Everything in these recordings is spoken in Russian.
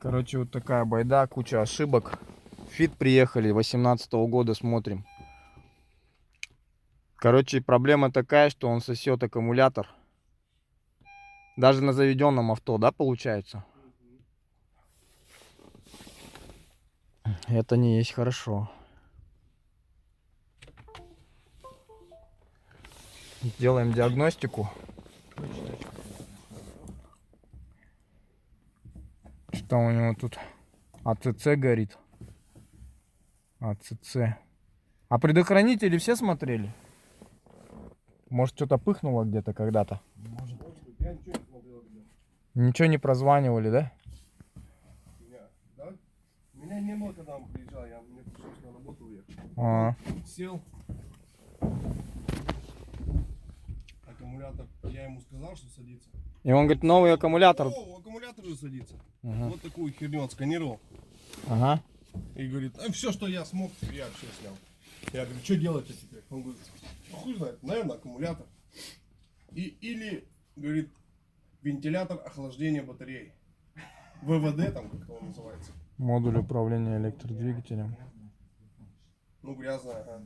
Короче, вот такая байда, куча ошибок. Фит приехали, 18-го года смотрим. Короче, проблема такая, что он сосет аккумулятор. Даже на заведенном авто, да, получается? Это не есть хорошо. Сделаем диагностику. Что у него тут? АЦЦ горит. АЦЦ. А предохранители все смотрели? Может, что-то пыхнуло где-то когда-то? Может быть. Я ничего не смотрел, ребят. Ничего не прозванивали, да? Да? Меня не было, когда он приезжал. Мне пришлось на работу уехать. А, Сел. Аккумулятор. Я ему сказал, что садится. и он говорит, новый аккумулятор. О, аккумулятор же садится. Ага. Вот такую херню отсканировал. Ага. И говорит, все, что я смог, я все снял. Я говорю, что делать теперь? Он говорит, хуй знает, наверное, аккумулятор. Или, говорит, вентилятор охлаждения батареи. ВВД там, как он называется. Модуль управления электродвигателем. Ну, грязная, ага.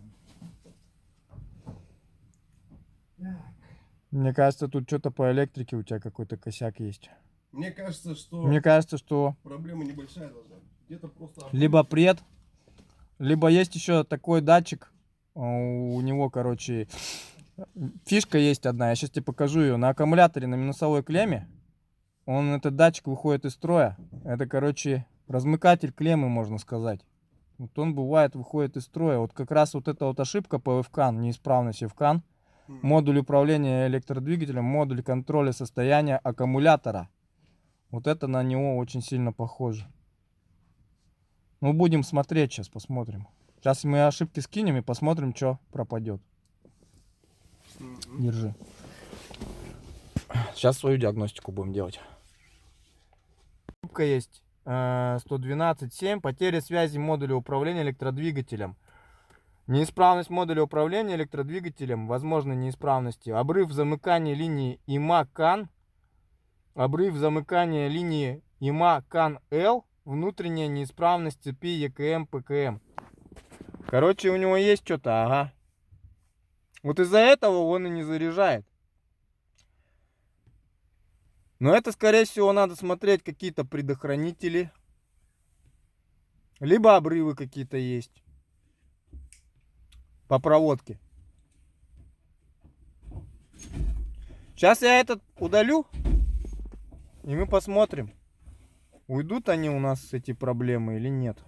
Мне кажется, тут что-то по электрике у тебя какой-то косяк есть. Мне кажется, что Мне кажется, что проблема небольшая должна быть. Где-то просто... либо пред, либо есть еще такой датчик. У него, короче, фишка есть одна. Я сейчас тебе покажу ее. На аккумуляторе на минусовой клемме. Этот датчик выходит из строя. Это, короче, размыкатель клеммы, можно сказать. Вот он бывает выходит из строя. Вот как раз вот эта вот ошибка по FCAN, неисправность FCAN. Модуль управления электродвигателем, модуль контроля состояния аккумулятора. Вот это на него очень сильно похоже. Ну, будем смотреть сейчас, посмотрим. Сейчас мы ошибки скинем и посмотрим, что пропадет. Держи. Сейчас свою диагностику будем делать. Ошибка есть 112.7. Потеря связи модуля управления электродвигателем. Неисправность модуля управления электродвигателем. Возможны неисправности. Обрыв замыкания линии ИМА-КАН. Обрыв замыкания линии ИМА-КАН-Л. Внутренняя неисправность цепи ЕКМ-ПКМ. Короче, у него есть что-то, ага. Вот из-за этого он и не заряжает. Но это, скорее всего, надо смотреть какие-то предохранители. Либо обрывы какие-то есть. По проводке. Сейчас я этот удалю. И мы посмотрим, уйдут они у нас, эти проблемы, или нет.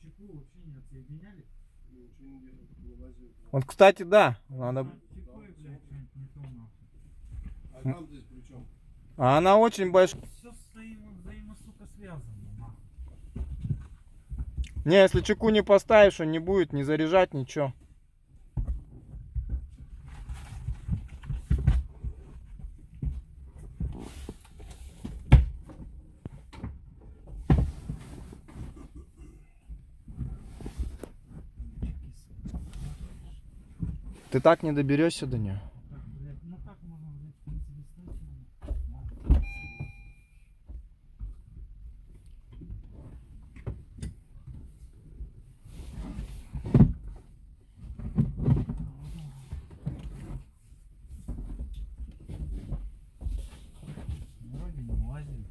Чеку вообще не отсоединяли? Ничего не делал, не лазил. Вот, кстати, да, надо... Чекой, блядь, что-нибудь не то нахуй. А там здесь при чем? А она очень большая. Все взаимо, сука, связано, нахуй. Не, если чеку не поставишь, он не будет не заряжать ничего. Ты так не доберешься до нее. Так, блядь, ну как можно, блядь, в принципе, снять? Вроде не лазит.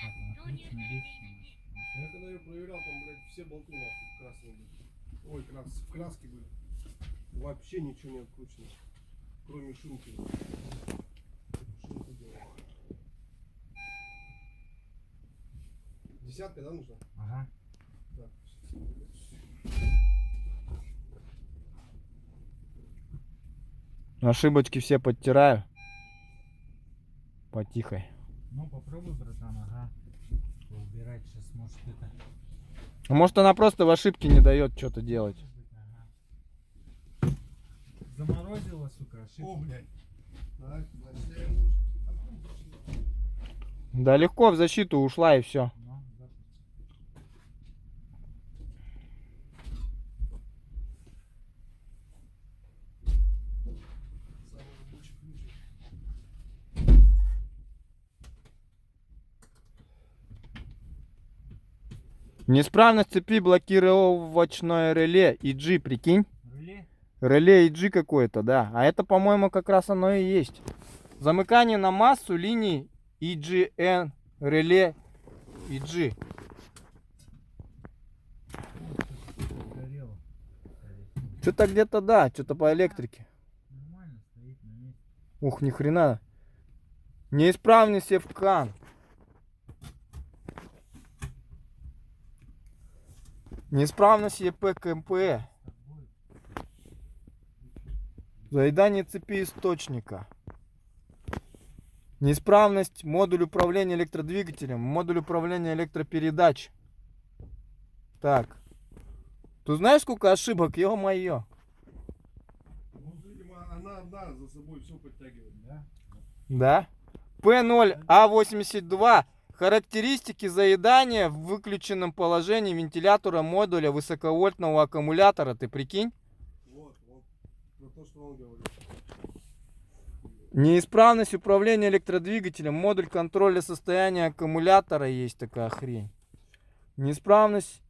Так, отлично, вечно. Я когда ее проверял, там, блядь, все болты нахуй красные были. Ой, в краске были. Вообще ничего не откручено. Кроме шумки. Шумку делал. Десятка, да, нужна? Ага. Так, Ошибочки все подтираю. Потихой. Ну попробуй, братан, ага. Убирать сейчас, может это... А может она просто в ошибке не дает что-то делать. Ага. Заморозила, сука, ошибку. О, блядь. Так, блядь, я ему- Да легко в защиту ушла и все. Ну, да. Самый рабочий ключик. Неисправность цепи блокировочное реле EG, прикинь. Реле? Реле EG какое-то, да. А это, по-моему, как раз оно и есть. Замыкание на массу линий EGN реле EG. Горело. Что-то где-то, да, что-то по электрике. Нормально стоит на месте. Ух, ни хрена. Неисправность Евкан. Неисправность ЕПКМП. Заедание цепи источника. Неисправность модуль управления электродвигателем, модуль управления электропередач. Так. Ты знаешь, сколько ошибок? Ё-моё. Ну, видимо, она одна за собой все подтягивает. Да? Да? P0A82. Характеристики заедания в выключенном положении вентилятора модуля высоковольтного аккумулятора. Ты прикинь? Вот, про то, что он говорит. Неисправность управления электродвигателем. Модуль контроля состояния аккумулятора. Есть такая хрень. Неисправность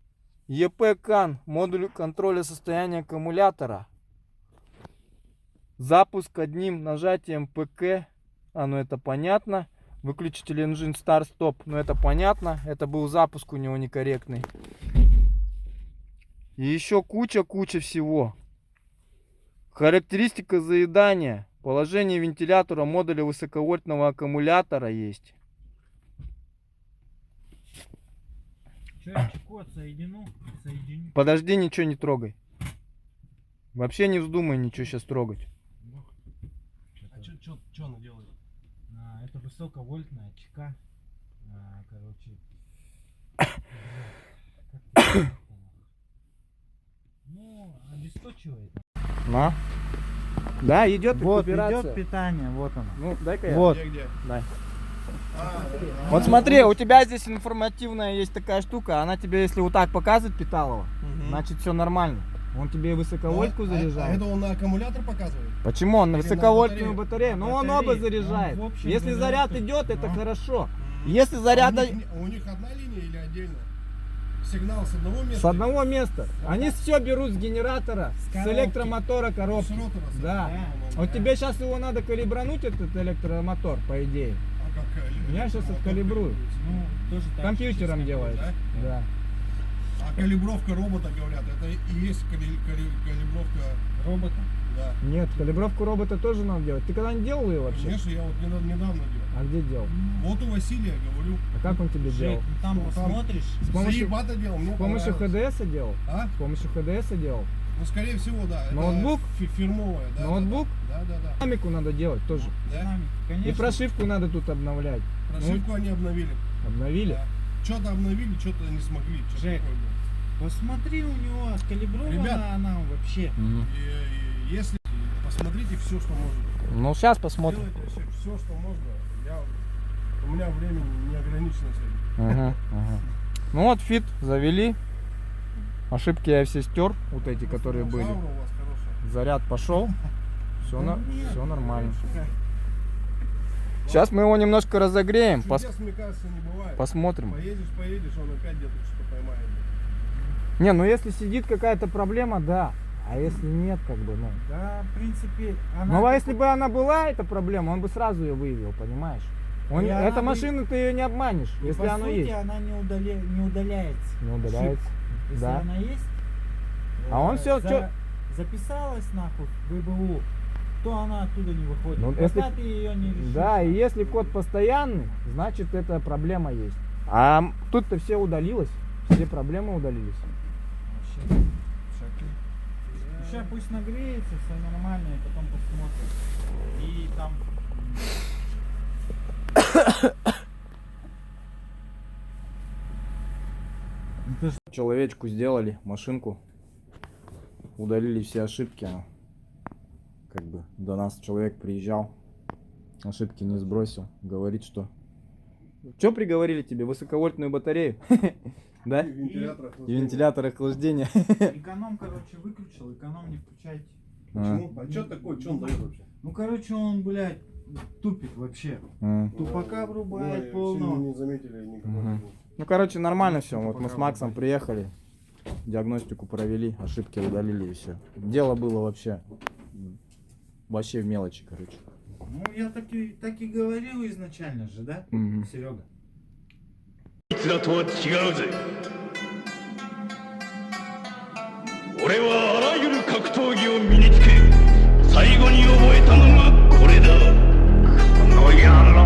ЕП-КАН. Модуль контроля состояния аккумулятора. Запуск одним нажатием ПК. Ну это понятно. Выключитель engine start stop. Ну это понятно. Это был запуск у него некорректный. И еще куча всего. Характеристика заедания. Положение вентилятора модуля высоковольтного аккумулятора есть. Че, я код соединю? Соединю. Подожди, ничего не трогай. Вообще не вздумай ничего сейчас трогать. А что она делает? Это высоковольтная ЧК. Короче. Ну, обесточивает. На. Да, идет Вот рекуперация. идет питание, вот оно. Ну, дай-ка я. Вот. Где? Дай. А, Вот смотри, у тебя здесь информативная есть такая штука. Она тебе, если вот так показывает питалово, значит все нормально. Он тебе высоковольтку А заряжает. это он на аккумулятор показывает? Почему? Он на Или на высоковольтную батарею? батарею. Ну он оба Батареи. заряжает. Он в общем Если заряд заряд- идет, это Ну. хорошо. Если заряда У них одна линия или отдельно? Сигнал с одного места? с одного места, они все берут с генератора, с коробки. электромотора С коробки. ротора? Да. Вот тебе сейчас его надо калибрануть, этот электромотор, по идее. А как? Я сейчас электромотор откалибрую. калибруется? Ну, тоже так. Компьютером же, делается. да? Да. А калибровка робота, говорят, это и есть калибровка, Робота. да. Нет, калибровку робота тоже надо делать. Ты когда-нибудь делал ее вообще? Конечно, я вот недавно делал. А где делал? Вот у Василия, говорю, А как он тебе Жек, делал? ну там Ну, там- посмотришь. С помощью, заебато делал, мне с помощью понравилось. ХДС делал? А? С помощью ХДС делал? Ну, скорее всего, да. Это Ноутбук? Фирмовая, да. Ноутбук? Да. Динамику надо делать тоже. Да? Динамик, И конечно. прошивку надо тут обновлять. Прошивку они обновили. Обновили? Да. Что-то обновили, что-то не смогли. Что Жек. такое было. Посмотри, у него откалибрована Ребят. она вообще. И если посмотрите все, что можно. Ну сейчас посмотрим. Делайте вообще все, что можно. У меня времени не ограничено сегодня. Ага, ага. Ну вот фит завели. Ошибки я все стер, вот эти, которые были. Аура у вас хорошая. Заряд пошел. Все, Нет, все нормально. шикарно. Сейчас мы его немножко разогреем. Чудес, мне кажется, не бывает. Посмотрим. Поедешь, он опять где-то что-то поймает. Не, ну если сидит какая-то проблема, да. А если нет, как бы, ну. Да, в принципе, она... Ну а если бы она была, эта проблема, он бы сразу ее выявил, понимаешь? И она Эта бы- машина, ты ее не обманешь, И если по оно сути, есть. она не удаляется. Не удаляется. Если Да. она есть, А он всё, записалась нахуй в ВБУ, то она оттуда не выходит. Ну, Пока если- ты ее не решишь. Да, и если код постоянный, значит эта проблема есть. А тут-то все удалилось, все проблемы удалились. Сейчас пусть нагреется, все нормально, и потом посмотрим. И там... Это ж- Человечку сделали, машинку, удалили все ошибки. Как бы до нас человек приезжал, ошибки не сбросил, говорит, что Что приговорили тебе? Высоковольтную батарею? Да? И вентилятор И охлаждения. вентилятор охлаждения. Эконом, короче, выключил, эконом не включайте. Почему? А что такое? Что он дает вообще? Ну, короче, он, блядь, тупит вообще. Тупака Ну, обрубает сильно полно. не заметили никакого. Мгм. Ну, короче, нормально все. Вот мы с Максом приехали, диагностику провели, ошибки удалили и все. Дело было вообще в мелочи, короче. Ну, я так и говорил изначально же, да, Мгм. Серега? いつらとは違うぜ。俺はあらゆる格闘技を身につけ、最後に覚えたのがこれだ。この野郎。